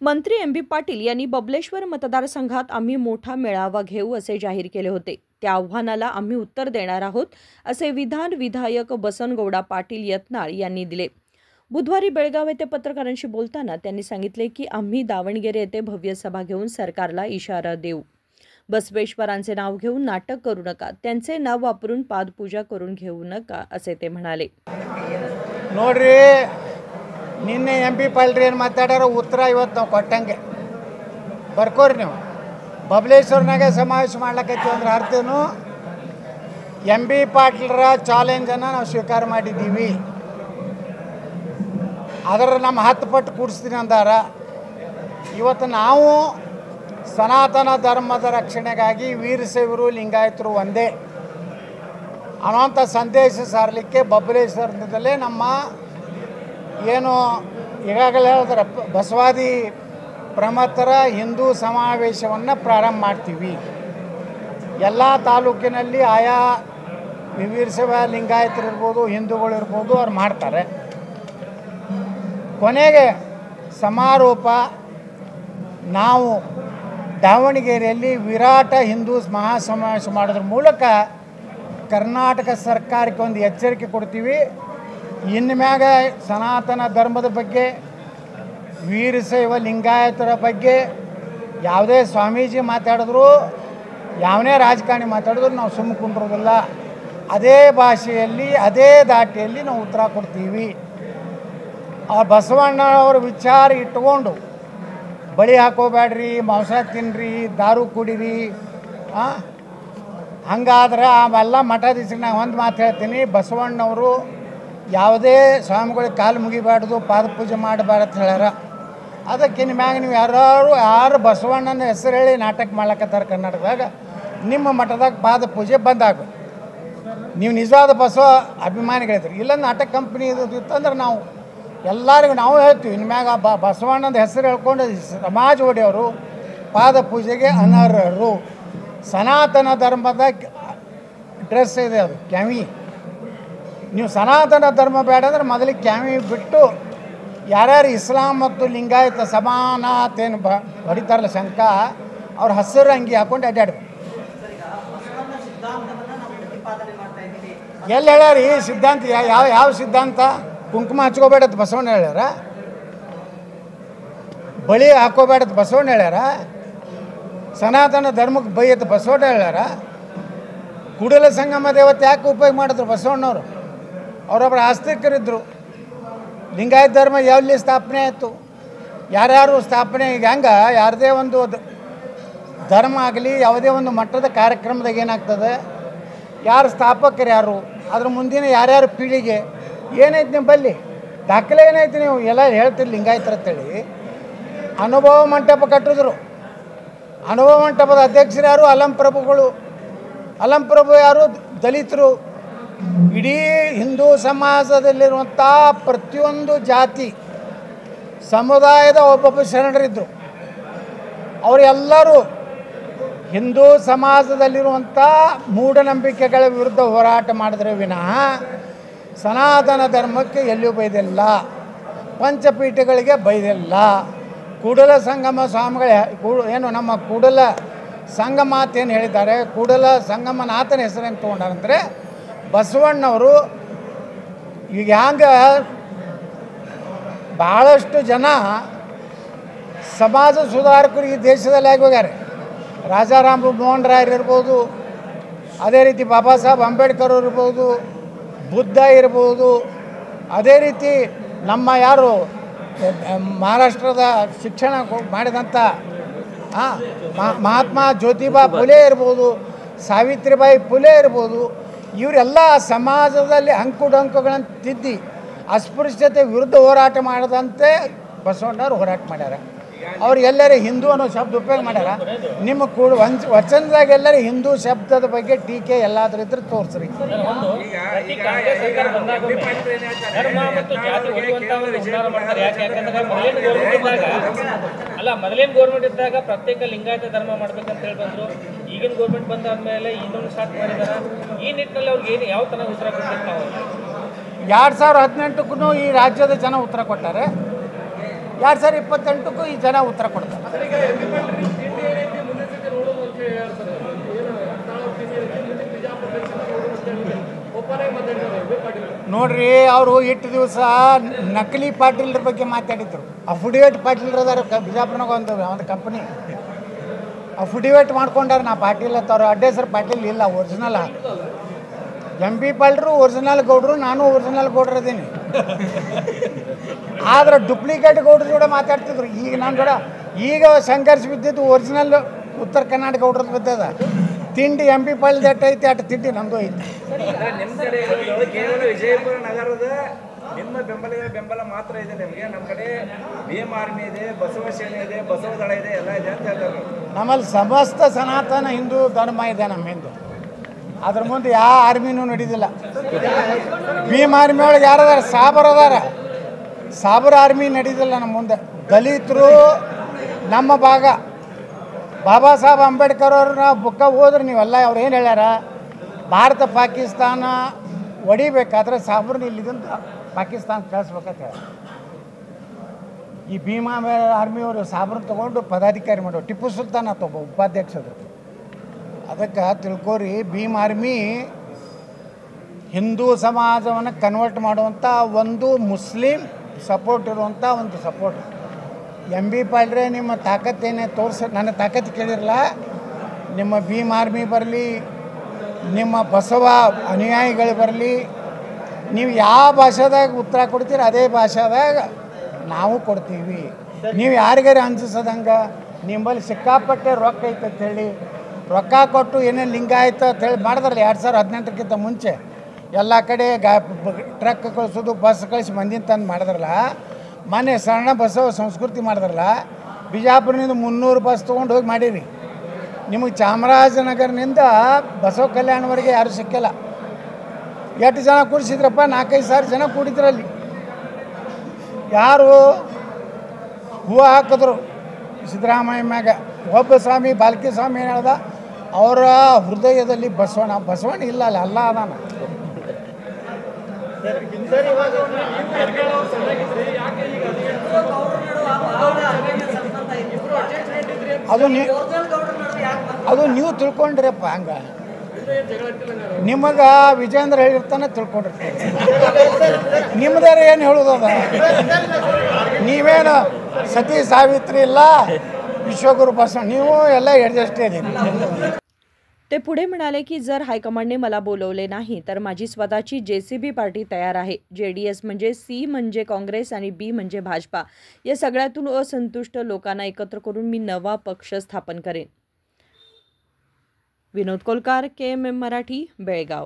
मंत्री एम.बी. पाटील यांनी बबलेश्वर मतदारसंघात आम्ही मोठा मेळावा घेऊ असे जाहीर केले होते. त्या आव्हानाला आम्ही उत्तर देणार आहोत असे विधायक बसनगौडा पाटील यत्नाळ यांनी दिले. बुधवारी बेळगाव येथे पत्रकारांशी बोलताना त्यांनी सांगितले की आम्ही दावणगेरे येथे भव्य सभा घेऊन सरकारला इशारा देऊ. बसवेश्वरांचे नाव घेऊन नाटक करू नका, त्यांचे नाव वापरून पादपूजा करून घेऊ नका असे ते म्हणाले. ನೋಡ್ರಿ ನಿನ್ನೆ ಎಂ.ಬಿ. ಪಾಲ್ರಿ ಏನು ಮಾತಾಡೋರು ಉತ್ತರ ಇವತ್ತು ನಾವು ಕೊಟ್ಟಂಗೆ ಬರ್ಕೋರಿ. ನೀವು ಬಬಲೇಶ್ವರನಾಗೆ ಸಮಾವೇಶ ಮಾಡ್ಲಕ್ಕೈತೀವಿ ಅಂದ್ರೆ ಅರ್ಥನು ಎಂ.ಬಿ. ಪಾಟೀಲರ ಚಾಲೆಂಜನ್ನು ನಾವು ಸ್ವೀಕಾರ ಮಾಡಿದ್ದೀವಿ. ಅದರ ನಮ್ಮ 10 ಪಟ್ಟು ಕೂಡಿಸ್ತೀನಿ ಅಂದಾರ. ಇವತ್ತು ನಾವು ಸನಾತನ ಧರ್ಮದ ರಕ್ಷಣೆಗಾಗಿ ವೀರಶೈವರು ಲಿಂಗಾಯತರು ಒಂದೇ ಅನ್ನೋಂಥ ಸಂದೇಶ ಸಾರಲಿಕ್ಕೆ ಬಬಲೇಶ್ವರದಲ್ಲೇ ನಮ್ಮ ಏನು ಈಗಾಗಲೇ ಹೇಳಿದ್ರೆ ಬಸವಾದಿ ಪ್ರಮಥರ ಹಿಂದೂ ಸಮಾವೇಶವನ್ನು ಪ್ರಾರಂಭ ಮಾಡ್ತೀವಿ. ಎಲ್ಲ ತಾಲೂಕಿನಲ್ಲಿ ಆಯಾ ವೀರಶೈವ ಲಿಂಗಾಯತರು ಇರ್ಬೋದು, ಹಿಂದೂಗಳಿರ್ಬೋದು, ಅವ್ರು ಮಾಡ್ತಾರೆ. ಕೊನೆಗೆ ಸಮಾರೋಪ ನಾವು ದಾವಣಗೆರೆಯಲ್ಲಿ ವಿರಾಟ ಹಿಂದೂ ಮಹಾಸಮಾವೇಶ ಮಾಡೋದ್ರ ಮೂಲಕ ಕರ್ನಾಟಕ ಸರ್ಕಾರಕ್ಕೆ ಒಂದು ಎಚ್ಚರಿಕೆ ಕೊಡ್ತೀವಿ. ಇನ್ನು ಮ್ಯಾಗ ಸನಾತನ ಧರ್ಮದ ಬಗ್ಗೆ, ವೀರಶೈವ ಲಿಂಗಾಯತರ ಬಗ್ಗೆ ಯಾವುದೇ ಸ್ವಾಮೀಜಿ ಮಾತಾಡಿದ್ರು, ಯಾವನೇ ರಾಜಕಾರಣಿ ಮಾತಾಡಿದ್ರು ನಾವು ಸುಮ್ಮನೆ ಕುಂಡ್ರೋದಿಲ್ಲ. ಅದೇ ಭಾಷೆಯಲ್ಲಿ, ಅದೇ ದಾಟಿಯಲ್ಲಿ ನಾವು ಉತ್ತರ ಕೊಡ್ತೀವಿ. ಆ ಬಸವಣ್ಣವ್ರ ವಿಚಾರ ಇಟ್ಕೊಂಡು ಬಳಿ ಹಾಕೋಬೇಡ್ರಿ, ಮಾಂಸ ತಿನ್ನಿರಿ, ದಾರು ಕುಡೀರಿ, ಹಂಗಾದ್ರೆ ಅವೆಲ್ಲ ಮಠಾಧೀಶರಿಗೆ ನಾನು ಒಂದು ಮಾತು ಹೇಳ್ತೀನಿ. ಬಸವಣ್ಣವರು ಯಾವುದೇ ಸ್ವಾಮಿಗಳಿಗೆ ಕಾಲು ಮುಗಿಬಾರ್ದು, ಪಾದಪೂಜೆ ಮಾಡಬಾರ್ದು ಅಂತ ಹೇಳ್ಯಾರ. ಅದಕ್ಕೆ ನಿಮ್ಯಾಗ ನೀವು ಯಾರು ಬಸವಣ್ಣನ ಹೆಸರು ಹೇಳಿ ನಾಟಕ ಮಾಡ್ಲಕತ್ತಾರೆ ಕರ್ನಾಟಕದಾಗ, ನಿಮ್ಮ ಮಠದಾಗ ಪಾದಪೂಜೆ ಬಂದಾಗಬೇಕು. ನೀವು ನಿಜವಾದ ಬಸವ ಅಭಿಮಾನಿಗಳಿದ್ರಿ. ಇಲ್ಲ ನಾಟಕ ಕಂಪ್ನಿ ಇತ್ತಂದ್ರೆ ನಾವು ಎಲ್ಲರಿಗೂ ನಾವು ಹೇಳ್ತೀವಿ, ಇನ್ಮ್ಯಾಗ ಬಸವಣ್ಣನ ಹೆಸರು ಹೇಳ್ಕೊಂಡು ಸಮಾಜ ಒಡೆಯವರು ಪಾದಪೂಜೆಗೆ ಅನರ್ಹರು. ಸನಾತನ ಧರ್ಮದ ಡ್ರೆಸ್ ಇದೆ, ಅದು ಕ್ಯಾವಿ. ನೀವು ಸನಾತನ ಧರ್ಮ ಬೇಡ ಅಂದ್ರೆ ಮೊದಲಿಗೆ ಕ್ಯಾವಿ ಬಿಟ್ಟು ಯಾರ್ಯಾರು ಇಸ್ಲಾಂ ಮತ್ತು ಲಿಂಗಾಯತ ಸಮಾನತೇನು ಹೊಡಿತಾರಲ್ಲ ಶಂಕ, ಅವ್ರ ಹಸಿರು ಅಂಗಿ ಹಾಕೊಂಡು ಅಡ್ಡಾಡ್ಬೇಕು. ಎಲ್ಲಿ ಹೇಳ್ಯಾರ ಈ ಸಿದ್ಧಾಂತ? ಯಾವ ಸಿದ್ಧಾಂತ? ಕುಂಕುಮ ಹಚ್ಕೋಬೇಡತ್ ಬಸವಣ್ಣ ಹೇಳ್ಯಾರ? ಬಳಿ ಹಾಕೋಬೇಡತ್ ಬಸವಣ್ಣ ಹೇಳ್ಯಾರ? ಸನಾತನ ಧರ್ಮಕ್ಕೆ ಬೈಯತ್ ಬಸವಣ್ಣ ಹೇಳ್ಯಾರ? ಕೂಡಲ ಸಂಗಮ ದೇವತೆ ಯಾಕೆ ಉಪಯೋಗ ಮಾಡಿದ್ರು ಬಸವಣ್ಣವರು? ಅವರೊಬ್ಬರು ಆಸ್ತಿಕರಿದ್ದರು. ಲಿಂಗಾಯತ ಧರ್ಮ ಎಲ್ಲಿ ಸ್ಥಾಪನೆ ಆಯಿತು? ಯಾರ್ಯಾರು ಸ್ಥಾಪನೆ? ಈಗ ಹೆಂಗೆ ಯಾರದೇ ಒಂದು ಧರ್ಮ ಆಗಲಿ, ಯಾವುದೇ ಒಂದು ಮಟ್ಟದ ಕಾರ್ಯಕ್ರಮದಾಗ ಏನಾಗ್ತದೆ, ಯಾರು ಸ್ಥಾಪಕರು ಯಾರು, ಅದ್ರ ಮುಂದಿನ ಯಾರ್ಯಾರು ಪೀಳಿಗೆ ಏನೈತಿ ನಿಮ್ಮಲ್ಲಿ ದಾಖಲೆ ಏನೈತಿ? ನೀವು ಎಲ್ಲ ಹೇಳ್ತೀರಿ ಲಿಂಗಾಯತರ ಅಂತೇಳಿ. ಅನುಭವ ಮಂಟಪ ಕಟ್ಟಿದ್ರು. ಅನುಭವ ಮಂಟಪದ ಅಧ್ಯಕ್ಷರು ಯಾರು? ಅಲಂಪ್ರಭುಗಳು. ಅಲಂಪ್ರಭು ಯಾರು? ದಲಿತರು. ಇಡೀ ಹಿಂದೂ ಸಮಾಜದಲ್ಲಿರುವಂಥ ಪ್ರತಿಯೊಂದು ಜಾತಿ ಸಮುದಾಯದ ಒಬ್ಬೊಬ್ಬ ಶರಣರಿದ್ದರು. ಅವರೆಲ್ಲರೂ ಹಿಂದೂ ಸಮಾಜದಲ್ಲಿರುವಂಥ ಮೂಢನಂಬಿಕೆಗಳ ವಿರುದ್ಧ ಹೋರಾಟ ಮಾಡಿದ್ರೆ ವಿನಃ ಸನಾತನ ಧರ್ಮಕ್ಕೆ ಎಲ್ಲಿಯೂ ಬೈದಿಲ್ಲ, ಪಂಚಪೀಠಗಳಿಗೆ ಬೈದಿಲ್ಲ. ಕೂಡಲ ಸಂಗಮ ಸ್ವಾಮಿಗಳು ಏನು ನಮ್ಮ ಕೂಡಲ ಸಂಗಮಾತ ಏನು ಹೇಳಿದ್ದಾರೆ, ಕೂಡಲ ಸಂಗಮನಾಥನ ಹೆಸರೇನು ತೊಗೊಂಡಾರಂದರೆ ಬಸವಣ್ಣವರು. ಈಗ ಹ್ಯಾಂಗೆ ಭಾಳಷ್ಟು ಜನ ಸಮಾಜ ಸುಧಾರಕರು ಈ ದೇಶದಲ್ಲಿ ಆಗಿ ಹೋಗ್ಯಾರೆ. ರಾಜಾರಾಮ್ ಮೋಹನ್ ರಾಯರು ಇರ್ಬೋದು, ಅದೇ ರೀತಿ ಬಾಬಾ ಸಾಹೇಬ್ ಅಂಬೇಡ್ಕರ್ ಇರ್ಬೋದು, ಬುದ್ಧ ಇರ್ಬೋದು, ಅದೇ ರೀತಿ ನಮ್ಮ ಯಾರು ಮಹಾರಾಷ್ಟ್ರದ ಶಿಕ್ಷಣ ಮಾಡಿದಂಥ ಮಹಾತ್ಮ ಜ್ಯೋತಿಬಾ ಫುಲೆ ಇರ್ಬೋದು, ಸಾವಿತ್ರಿಬಾಯಿ ಫುಲೆ ಇರ್ಬೋದು, ಇವರೆಲ್ಲ ಸಮಾಜದಲ್ಲಿ ಅಂಕುಡೊಂಕುಗಳನ್ನು ತಿದ್ದಿ ಅಸ್ಪೃಶ್ಯತೆ ವಿರುದ್ಧ ಹೋರಾಟ ಮಾಡದಂತೆ ಬಸವಣ್ಣವ್ರು ಹೋರಾಟ ಮಾಡ್ಯಾರ. ಅವ್ರು ಎಲ್ಲರೂ ಹಿಂದೂ ಅನ್ನೋ ಶಬ್ದ ಉಪಯೋಗ ಮಾಡ್ಯಾರ. ನಿಮ್ಮ ವಚನದಾಗ ಎಲ್ಲರೂ ಹಿಂದೂ ಶಬ್ದದ ಬಗ್ಗೆ ಟೀಕೆ ಎಲ್ಲಾದ್ರೂ ಇದ್ರೆ ತೋರಿಸ್ರಿ. ಅಲ್ಲ, ಮೊದಲೇನು ಗೌರ್ಮೆಂಟ್ ಇದ್ದಾಗ ಪ್ರತ್ಯೇಕ ಲಿಂಗಾಯತ ಧರ್ಮ ಮಾಡ್ಬೇಕಂತ ಹೇಳಿ ಬಂದರು. ಈಗಿನ ಗೌರ್ಮೆಂಟ್ ಬಂದಾದ್ಮೇಲೆ ಇನ್ನೊಂದು ಸ್ಟಾರ್ಟ್ ಮಾಡಿದಾರೆ. ಈ ನಿಟ್ಟಿನಲ್ಲಿ ಅವ್ರಿಗೆ ಏನು ಯಾವ ಥರ ಉತ್ತರ ಕೊಡ್ಬೇಕು? 2018ಕ್ಕೂ ಈ ರಾಜ್ಯದ ಜನ ಉತ್ತರ ಕೊಟ್ಟಾರೆ. 2028ಕ್ಕೂ ಈ ಜನ ಉತ್ತರ ಕೊಡ್ತಾರೆ. ನೋಡ್ರಿ, ಅವರು ಇಟ್ಟು ದಿವಸ ನಕಲಿ ಪಾಟೀಲ್ರ ಬಗ್ಗೆ ಮಾತಾಡಿದ್ರು. ಅಫಿಡೇವಿಟ್ ಪಾಟೀಲ್ರ ಅದಾರ ಬಿಜಾಪುರನಾಗ ಒಂದು ಕಂಪ್ನಿ ಅಫಿಡೇವಿಟ್ ಮಾಡ್ಕೊಂಡಾರ. ನಾ ಪಾಟೀಲ್ ಅಂತ ಅವ್ರು ಅಡ್ಡ ಹೆಸರು ಪಾಟೀಲ್ ಇಲ್ಲ, ಒರಿಜಿನಲ್. MP ಪಾಲ್ರು ಒರಿಜಿನಲ್ ಗೌಡ್ರು, ನಾನು ಒರಿಜಿನಲ್ ಗೌಡ್ರು ಅದೀನಿ. ಆದ್ರೆ ಡುಪ್ಲಿಕೇಟ್ ಗೌಡ್ರ ಜೋಡ ಮಾತಾಡ್ತಿದ್ರು. ಈಗ ನನ್ನ ಜೋಡ ಈಗ ಸಂಘರ್ಷ ಬಿದ್ದಿದ್ದು ಒರಿಜಿನಲ್ ಉತ್ತರ ಕರ್ನಾಟಕ ಗೌಡ್ರದ್ದು ಬಿದ್ದದ. ತಿಂಡಿ MP ಪಾಲ್ದು ಎಟ್ಟೈತಿ ಅಟ್ಟು ತಿಂಡಿ ನಮ್ಮದು ಐತಿ. ನಿಮ್ಮ ಕಡೆ ಕೇವಲ ವಿಜಯಪುರ ನಗರದ ನಿಮ್ಮ ಬೆಂಬಲ ಮಾತ್ರ ಇದೆ ನಿಮಗೆ. ನಮ್ಮ ಕಡೆ ಭೀಮ್ ಆರ್ಮಿ ಇದೆ, ಬಸವ ಸೇನೆ ಇದೆ, ಬಸವ ದಳ ಇದೆ, ಎಲ್ಲ ಇದೆ ಅಂತ ಹೇಳ್ತಾರೆ. ನಮ್ಮಲ್ಲಿ ಸಮಸ್ತ ಸನಾತನ ಹಿಂದೂ ಧರ್ಮ ಇದೆ ನಮ್ಮ ಹಿಂದೆ. ಅದ್ರ ಮುಂದೆ ಯಾವ ಆರ್ಮಿನೂ ನಡೀದಿಲ್ಲ. ಭೀಮ್ ಆರ್ಮಿ ಒಳಗೆ ಯಾರದಾರ? ಸಾಬರ್ ಅದಾರ. ಸಾಬರ್ ಆರ್ಮಿ ನಡೀದಿಲ್ಲ ನಮ್ಮ ಮುಂದೆ. ದಲಿತರು ನಮ್ಮ ಭಾಗ. ಬಾಬಾ ಸಾಹೇಬ್ ಅಂಬೇಡ್ಕರ್ ಅವ್ರನ್ನ ಬುಕ್ಕ ಹೋದ್ರೆ ನೀವೆಲ್ಲ ಅವ್ರು ಏನು ಹೇಳ್ಯಾರ? ಭಾರತ ಪಾಕಿಸ್ತಾನ ಹೊಡಿಬೇಕಾದ್ರೆ ಸಾಬರ್ನ ಇಲ್ಲಿದ್ದಂತ ಪಾಕಿಸ್ತಾನ ಕಳಿಸ್ಬೇಕಂತ ಹೇಳ. ಈ ಭೀಮಾ ಆರ್ಮಿಯವರು ಸಾಬರ್ನ ತೊಗೊಂಡು ಪದಾಧಿಕಾರಿ ಮಾಡೋ ಟಿಪ್ಪು ಸುಲ್ತಾನ್ ಆತ ಒಬ್ಬ ಉಪಾಧ್ಯಕ್ಷರು. ಅದಕ್ಕೆ ತಿಳ್ಕೋರಿ, ಭೀಮ್ ಆರ್ಮಿ ಹಿಂದೂ ಸಮಾಜವನ್ನು ಕನ್ವರ್ಟ್ ಮಾಡುವಂಥ ಒಂದು ಮುಸ್ಲಿಂ ಸಪೋರ್ಟ್ ಇರುವಂಥ ಒಂದು ಸಪೋರ್ಟ್. MP ಪಾಲ್ರೆ ನಿಮ್ಮ ತಾಕತ್ತೇನೆ ನನ್ನ ತಾಕತ್ತು ಕೇಳಿರಲ್ಲ. ನಿಮ್ಮ ಭೀಮ್ ಆರ್ಮಿ ಬರಲಿ, ನಿಮ್ಮ ಬಸವ ಅನುಯಾಯಿಗಳು ಬರಲಿ, ನೀವು ಯಾವ ಭಾಷೆದಾಗ ಉತ್ತರ ಕೊಡ್ತೀರ ಅದೇ ಭಾಷೆದಾಗ ನಾವು ಕೊಡ್ತೀವಿ. ನೀವು ಯಾರಿಗಾರು ಅನ್ಸಿಸೋದಂಗೆ ನಿಮ್ಮಲ್ಲಿ ಸಿಕ್ಕಾಪಟ್ಟೆ ರೊಕ್ಕ ಐತೆ ಅಂತೇಳಿ ರೊಕ್ಕ ಕೊಟ್ಟು ಏನೇನು ಲಿಂಗಾಯತ ಅಂತೇಳಿ ಮಾಡಿದ್ರಲ್ಲ 2018ಕ್ಕಿಂತ ಮುಂಚೆ ಎಲ್ಲ ಕಡೆ ಟ್ರಕ್ ಕಳಿಸೋದು, ಬಸ್ ಕಳಿಸಿ ಮಂದಿನ ತಂದು ಮಾಡಿದ್ರಲ್ಲ. ಮೊನ್ನೆ ಸಣ್ಣ ಬಸವ ಸಂಸ್ಕೃತಿ ಮಾಡಿದ್ರಲ್ಲ, ಬಿಜಾಪುರದಿಂದ 300 ಬಸ್ ತೊಗೊಂಡು ಹೋಗಿ ಮಾಡೀರಿ. ನಿಮಗೆ ಚಾಮರಾಜನಗರನಿಂದ ಬಸವ ಕಲ್ಯಾಣವರೆಗೆ ಯಾರೂ ಸಿಕ್ಕಿಲ್ಲ. ಎಷ್ಟು ಜನ ಕೂಡಿಸಿದ್ರಪ್ಪ? 4-5 ಸಾವಿರ ಜನ ಕೂಡಿದ್ರಲ್ಲಿ. ಯಾರು ಹೂವು ಹಾಕಿದ್ರು ಸಿದ್ದರಾಮಯ್ಯ ಮ್ಯಾಗ. ಒಬ್ಬ ಸ್ವಾಮಿ ಬಾಲ್ಕಿ ಸ್ವಾಮಿ ಏನು ಹೇಳ್ದ? ಅವರ ಹೃದಯದಲ್ಲಿ ಬಸವಣ್ಣ ಇಲ್ಲ ಅಲ್ಲ, ಅಲ್ಲ ಅದಾನ. ಅದು ನೀವು ತಿಳ್ಕೊಂಡ್ರಪ್ಪ. ಹಂಗೆ ನಿಮಗೆ ವಿಜೇಂದ್ರ ಹೇಳಿರ್ತಾನೆ ತಿಳ್ಕೊಂಡಿರ್ತಾರೆ. ನಿಮ್ಮದಾರ ಏನು ಹೇಳೋದದ? ನೀವೇನು ಸತಿ ಸಾವಿತ್ರಿ ಇಲ್ಲ, विश्वगुरु बसवण्ण ನೀವು ಎಲ್ಲ ॲडजस्ट आहे. ते पुढे म्हणाले की जर हायकमांडने मला बोलवले नाही तर माझी स्वतःची JCB पार्टी तयार आहे. JDS म्हणजे C म्हणजे काँग्रेस आणि B म्हणजे भाजपा. या सगळ्यातून असंतुष्ट लोकांना एकत्र करून मी नवा पक्ष स्थापन करेन. विनोद कोलकार, KMM मराठी, बेळगाव.